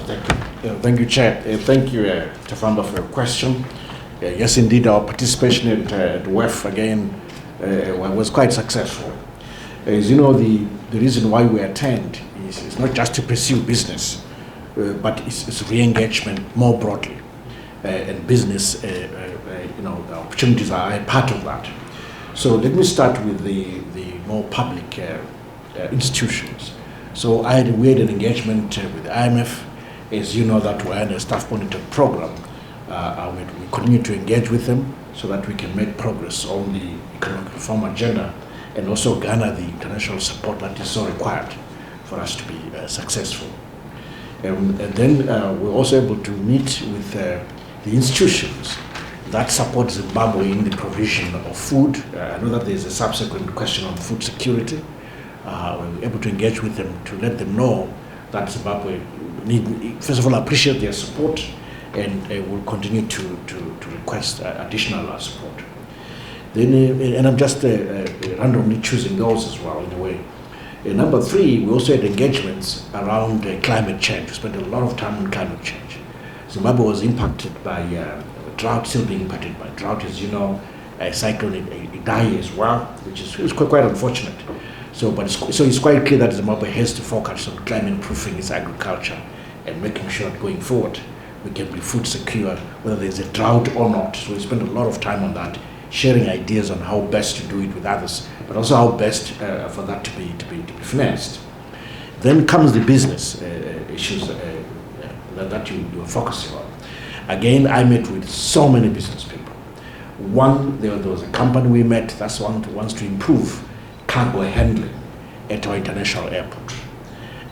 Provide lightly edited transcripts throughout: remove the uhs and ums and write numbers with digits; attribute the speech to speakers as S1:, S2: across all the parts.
S1: Thank you, Chair. Thank you, Tafamba, for your question. Yes, indeed, our participation at WEF again was quite successful. As you know, the reason why we attend is not just to pursue business, but it's re-engagement more broadly, and business, opportunities are a part of that. So let me start with the more public institutions. So we had an engagement with the IMF. As you know, that we're in a staff monitored program. We continue to engage with them so that we can make progress on the economic reform agenda and also garner the international support that is so required for us to be successful. And then we're also able to meet with the institutions that support Zimbabwe in the provision of food. I know that there's a subsequent question on food security. We're able to engage with them to let them know that Zimbabwe first of all, appreciate their support and will continue to request additional support. Then, and I'm just randomly choosing those as well in a way. Number three, we also had engagements around climate change. We spent a lot of time on climate change. Zimbabwe was impacted by drought, still being impacted by drought, as you know, cyclone Idai as well, which is quite unfortunate. So it's quite clear that Zimbabwe has to focus on climate proofing its agriculture and making sure that going forward we can be food secure, whether there's a drought or not. So we spend a lot of time on that, sharing ideas on how best to do it with others, but also how best for that to be financed. Then comes the business issues that you are focusing on. Again, I met with so many business people. One, there was a company we met that wants to improve cargo handling at our international airport.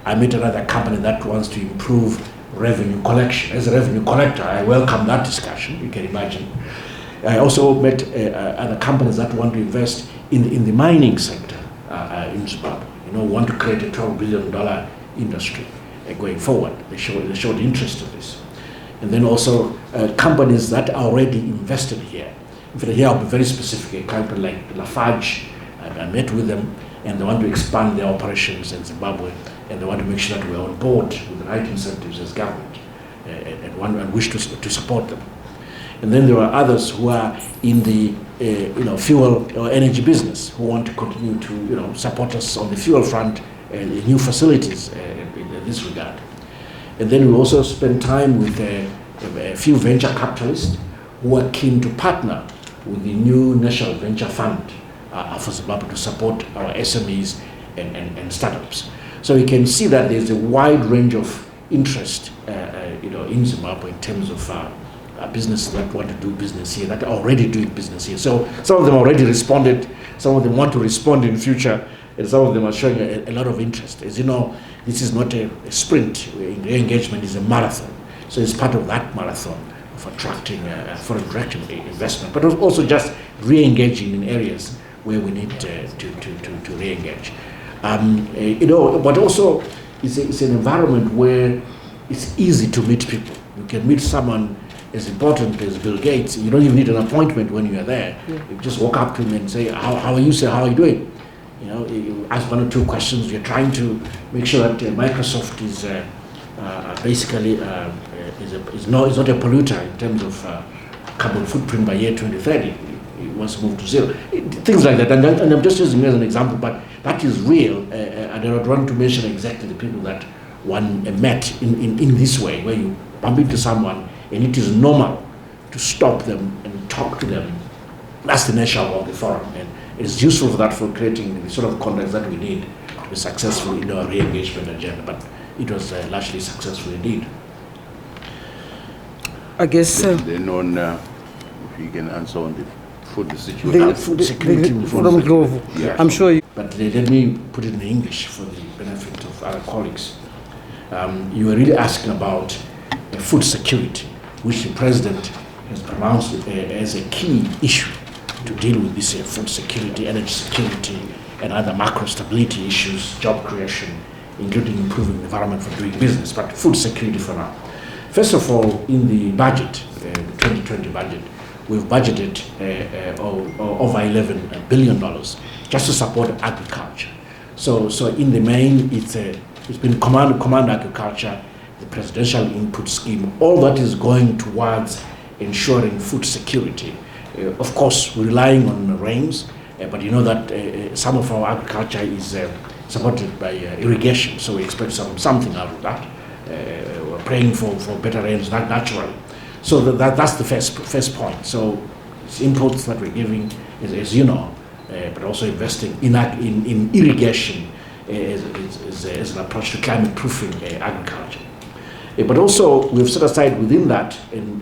S1: I met another company that wants to improve revenue collection. As a revenue collector, I welcome that discussion, you can imagine. I also met other companies that want to invest in the mining sector in Zimbabwe. Want to create a $12 billion industry going forward. They showed interest in this. And then also companies that are already invested here. In fact, here I'll be very specific. A company like Lafarge, I met with them, and they want to expand their operations in Zimbabwe, and they want to make sure that we're on board with the right incentives as government, and wish to support them. And then there are others who are in the fuel or energy business who want to continue to support us on the fuel front and new facilities in this regard. And then we also spend time with a few venture capitalists who are keen to partner with the new National Venture Fund for Zimbabwe to support our SMEs and startups. So you can see that there's a wide range of interest in Zimbabwe in terms of businesses that want to do business here, that are already doing business here. So some of them already responded, some of them want to respond in future, and some of them are showing a lot of interest. As you know, this is not a sprint. Engagement is a marathon. So it's part of that marathon of attracting foreign direct investment, but also just re-engaging in areas where we need to re-engage. But also it's an environment where it's easy to meet people. You can meet someone as important as Bill Gates. You don't even need an appointment when you are there. Yeah. You just walk up to him and say, how are you, sir? How are you doing? You ask one or two questions. You're trying to make sure that Microsoft is basically is not a polluter in terms of carbon footprint by year 2030. He wants to move to zero. Things like that. And I'm just using it as an example, but that is real. And I don't want to mention exactly the people that one met in this way, where you bump into someone and it is normal to stop them and talk to them. That's the nature of the forum, and it's useful for that, for creating the sort of context that we need to be successful in our re-engagement agenda. But it was largely successful indeed.
S2: I guess.
S3: Then on, if you can answer on the food situation.
S1: The food security.
S2: Yes. I'm sure.
S1: But let me put it in English for the benefit of other colleagues. You were really asking about food security, which the President has pronounced as a key issue to deal with this food security, energy security, and other macro stability issues, job creation, including improving the environment for doing business, but food security for now. First of all, in the budget, the 2020 budget, we've budgeted over $11 billion just to support agriculture. So in the main, it's been command agriculture. the presidential input scheme, all that is going towards ensuring food security. Of course, we're relying on rains, but you know that some of our agriculture is supported by irrigation, so we expect something out of that. We're praying for better rains naturally. So that's the first point. So it's inputs that we're giving, as you know, but also investing in irrigation as an approach to climate proofing agriculture. But also we've set aside within that,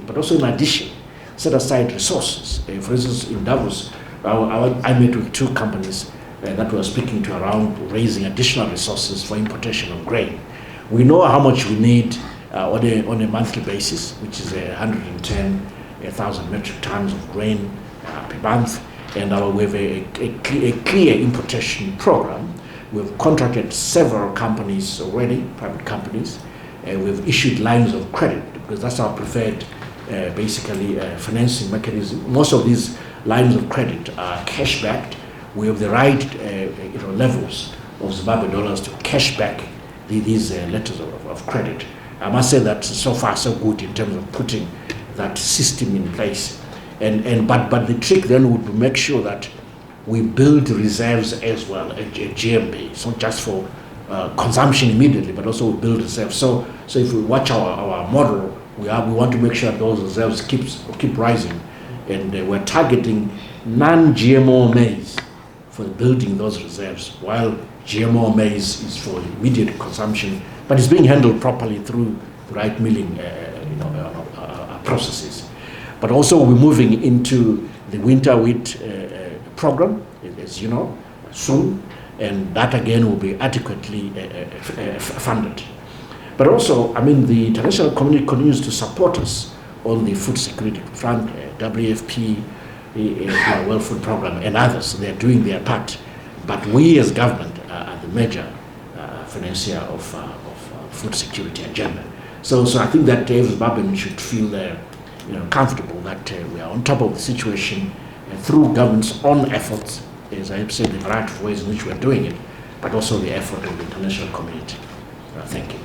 S1: but also in addition, set aside resources. For instance, in Davos, I met with 2 companies that were speaking to around raising additional resources for importation of grain. We know how much we need on a monthly basis, which is 110,000 metric tons of grain per month, and we have a clear importation program. We've contracted several companies already, private companies. We've issued lines of credit because that's our preferred financing mechanism. Most of these lines of credit are cash backed. We have the right levels of Zimbabwean dollars to cash back these letters of credit. I must say that so far so good in terms of putting that system in place. But the trick then would be make sure that we build reserves as well at GMB. It's not just for consumption immediately, but also we build reserves. So if we watch our model, we want to make sure that those reserves keep rising, and we're targeting non-GMO maize for building those reserves, while GMO maize is for immediate consumption, but it's being handled properly through the right milling processes. But also we're moving into the winter wheat program, as you know, soon, and that again will be adequately funded. But also, I mean, the international community continues to support us on the food security front, WFP, World Food Program, and others. They're doing their part. But we as government are the major financier of food security agenda. So I think that Zimbabweans should feel comfortable that we are on top of the situation through government's own efforts, as I have said, the variety of ways in which we are doing it, but also the effort of the international community. Thank you.